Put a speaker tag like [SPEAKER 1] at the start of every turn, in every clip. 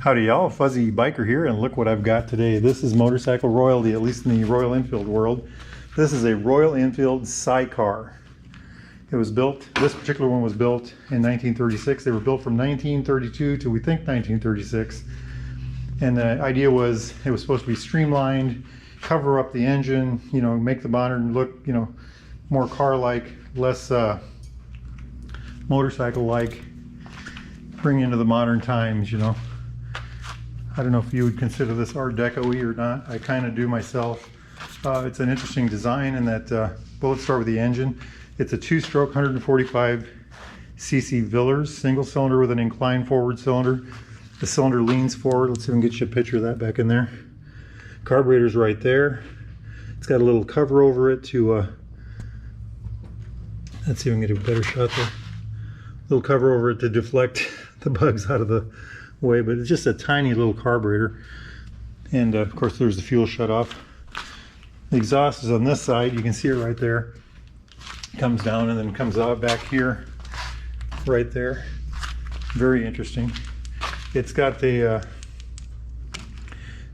[SPEAKER 1] Howdy y'all, Fuzzy Biker here, and look what I've got today. This is motorcycle royalty, at least in the Royal Enfield world. This is a Royal Enfield Cycar. It was built, this particular one was built in 1936. They were built from 1932 to we think 1936. And the idea was it was supposed to be streamlined, cover up the engine, you know, make the modern look, you know, more car-like, less motorcycle-like, bring into the modern times, you know. I don't know if you would consider this Art Deco-y or not. I kind of do myself. It's an interesting design in that, well, let's start with the engine. It's a two-stroke 145 cc Villars, single cylinder with an inclined forward cylinder. The cylinder leans forward. Let's see if we can get you a picture of that back in there. Carburetor's right there. It's got a little cover over it to, let's see if we can get a better shot there. Little cover over it to deflect the bugs out of the way, but it's just a tiny little carburetor. And of course there's the fuel shut off. The exhaust is on this side. You can see it right there. Comes down and then comes out back here, right there. Very interesting. It's got the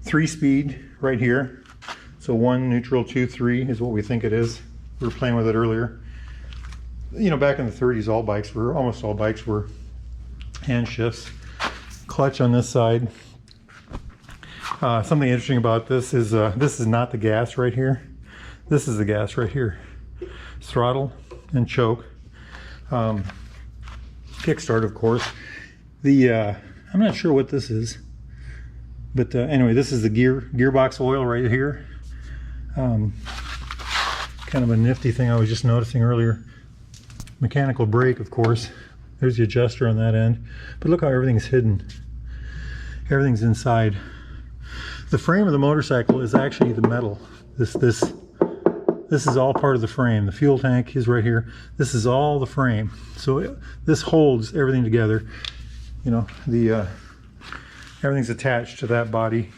[SPEAKER 1] 3-speed right here. So 1 neutral, 2 3 is what we think it is. We were playing with it earlier. You know, back in the 30s, almost all bikes were hand shifts. Clutch on this side. Something interesting about this is not the gas right here. This is the gas right here. Throttle and choke. Kickstart, of course. I'm not sure what this is, but anyway, this is the gearbox oil right here. Kind of a nifty thing I was just noticing earlier. Mechanical brake, of course. There's the adjuster on that end. But look how everything's hidden. Everything's inside. The frame of the motorcycle is actually the metal. This is all part of the frame. The fuel tank is right here. This is all the frame. So this holds everything together. You know, everything's attached to that body.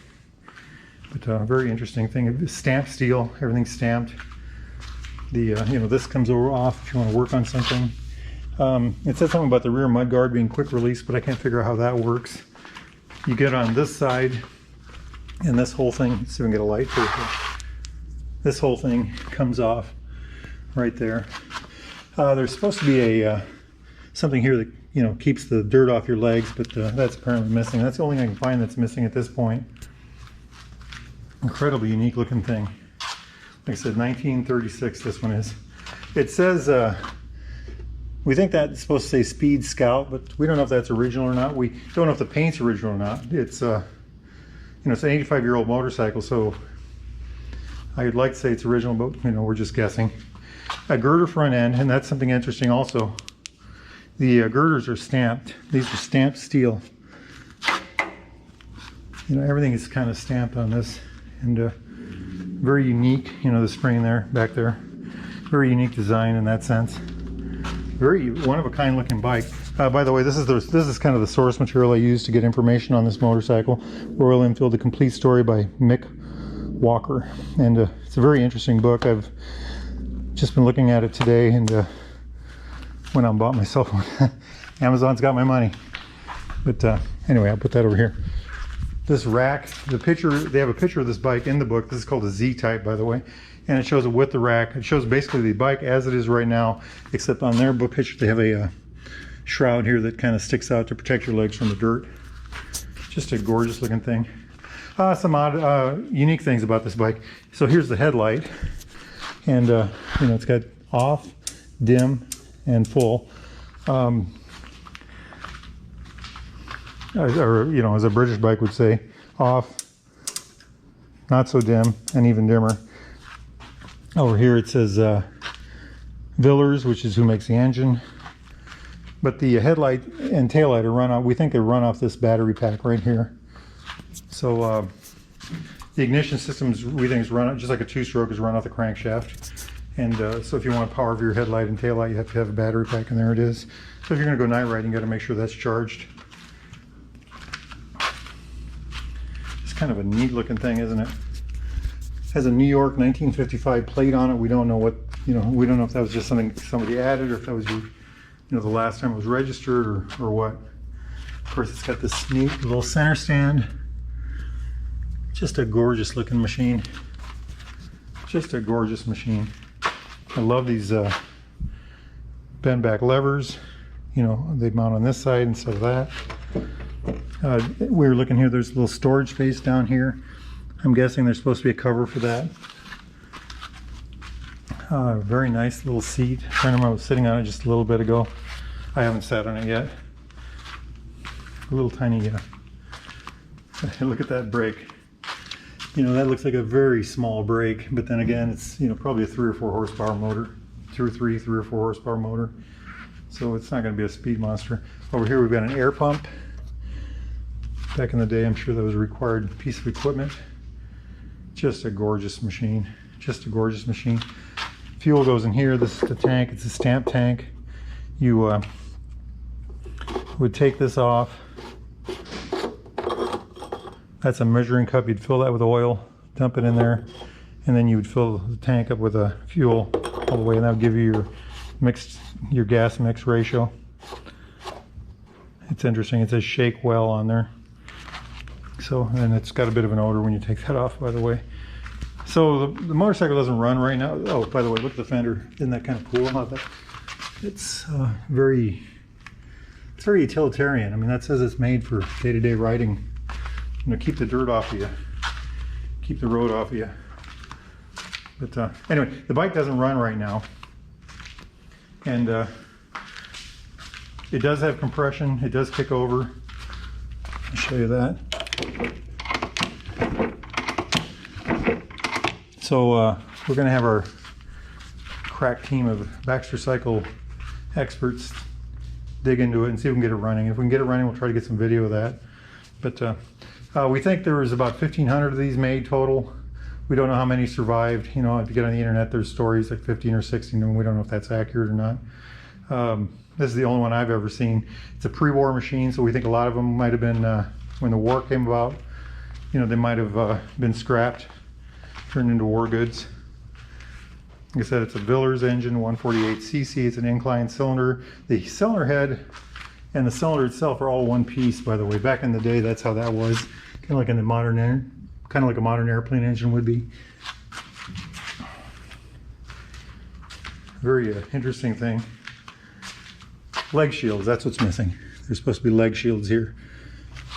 [SPEAKER 1] But a very interesting thing. Stamped steel. Everything's stamped. You know, this comes off if you want to work on something. It said something about the rear mudguard being quick release, but I can't figure out how that works. You get on this side, and this whole thing, let's see if we can get a light for it. This whole thing comes off right there. There's supposed to be a something here that, you know, keeps the dirt off your legs, but that's apparently missing. That's the only thing I can find that's missing at this point. Incredibly unique looking thing. Like I said, 1936 this one is. It says, we think that's supposed to say Speed Scout, but we don't know if that's original or not. We don't know if the paint's original or not. It's, you know, it's an 85-year-old motorcycle, so I'd like to say it's original, but, you know, we're just guessing. A girder front end, and that's something interesting also. The girders are stamped. These are stamped steel. You know, everything is kind of stamped on this, and very unique, you know, the spring there, back there. Very unique design in that sense. Very one-of-a-kind looking bike. By the way, this is kind of the source material I used to get information on this motorcycle. Royal Enfield, The Complete Story by Mick Walker. And it's a very interesting book. I've just been looking at it today, and went out and bought myself one. Amazon's got my money. But anyway, I'll put that over here. This rack, the picture, they have a picture of this bike in the book. This is called a Z-type, by the way, and it shows it with the rack. It shows basically the bike as it is right now, except on their book picture they have a shroud here that kind of sticks out to protect your legs from the dirt. Just a gorgeous looking thing. Some odd, unique things about this bike. So here's the headlight, and you know, it's got off, dim, and full. Or, you know, as a British bike would say, off, not so dim, and even dimmer. Over here it says Villars, which is who makes the engine. But the headlight and taillight are run off, we think they run off this battery pack right here. So the ignition systems, we think, is run, just like a two-stroke, is run off the crankshaft. And so if you want power for your headlight and taillight, you have to have a battery pack, and there it is. So if you're going to go night riding, you got to make sure that's charged. Kind of a neat looking thing, isn't it? Has a New York 1955 plate on it. We don't know what, you know, we don't know if that was just something somebody added, or if that was, you know, the last time it was registered, or what. course, it's got this neat little center stand. Just a gorgeous looking machine. Just a gorgeous machine. I love these bend back levers. You know, they mount on this side instead of that. We were looking here, there's a little storage space down here. I'm guessing there's supposed to be a cover for that. Very nice little seat. A friend of mine was sitting on it just a little bit ago. I haven't sat on it yet. A little tiny, look at that brake. You know, that looks like a very small brake, but then again, it's, you know, probably a 3 or 4 horsepower motor. 2 or 3 or 4 horsepower motor. So it's not going to be a speed monster. Over here we've got an air pump. Back in the day, I'm sure that was a required piece of equipment. Just a gorgeous machine. Just a gorgeous machine. Fuel goes in here. This is the tank. It's a stamp tank. You would take this off. That's a measuring cup. You'd fill that with oil, dump it in there, and then you would fill the tank up with a fuel all the way, and that would give you your gas mix ratio. It's interesting. It says shake well on there. So, and it's got a bit of an odor when you take that off, by the way. So the motorcycle doesn't run right now. Oh, by the way, look at the fender. Isn't that kind of cool? How that? It's very utilitarian. I mean, that says it's made for day-to-day riding. You know, keep the dirt off of you, keep the road off of you. But anyway, the bike doesn't run right now, and it does have compression. It does kick over. I'll show you that. So we're going to have our crack team of Baxter Cycle experts dig into it and see if we can get it running. If we can get it running, we'll try to get some video of that. But we think there was about 1,500 of these made total. We don't know how many survived. You know, if you get on the internet, there's stories like 15 or 16, and we don't know if that's accurate or not. This is the only one I've ever seen. It's a pre-war machine, so we think a lot of them might have been, when the war came about, you know, they might have been scrapped, turned into war goods. Like I said, it's a Villers engine, 148cc. It's an inclined cylinder. The cylinder head and the cylinder itself are all one piece, by the way. Back in the day, that's how that was. Kind of like in the modern, kind of like a modern airplane engine would be. Very interesting thing. Leg shields, that's what's missing. There's supposed to be leg shields here.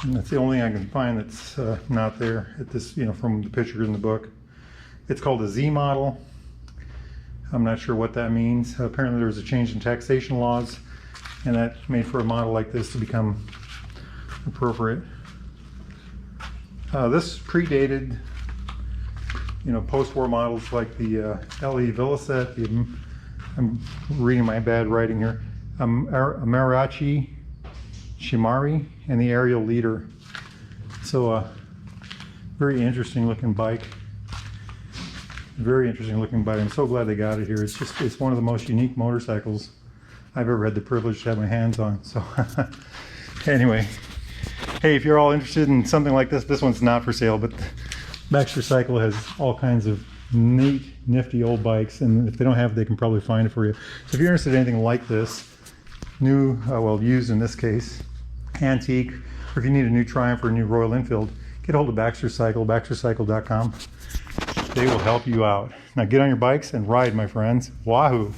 [SPEAKER 1] And that's the only thing I can find that's not there at this, you know, from the picture in the book. It's called a Z model. I'm not sure what that means. Apparently there was a change in taxation laws, and that made for a model like this to become appropriate. This predated, you know, post-war models like the LE Villaset, I'm reading my bad writing here, Amarachi Shimari, and the Aerial Leader. So very interesting looking bike. Very interesting looking bike. I'm so glad they got it here. It's one of the most unique motorcycles I've ever had the privilege to have my hands on. So anyway, hey, if you're all interested in something like this one's not for sale, but Baxter Cycle has all kinds of neat, nifty old bikes, and if they don't have it, they can probably find it for you. So if you're interested in anything like this, new, well, used in this case, antique, or if you need a new Triumph or a new Royal Enfield, get a hold of Baxter Cycle, baxtercycle.com. They will help you out. Now get on your bikes and ride, my friends. Wahoo!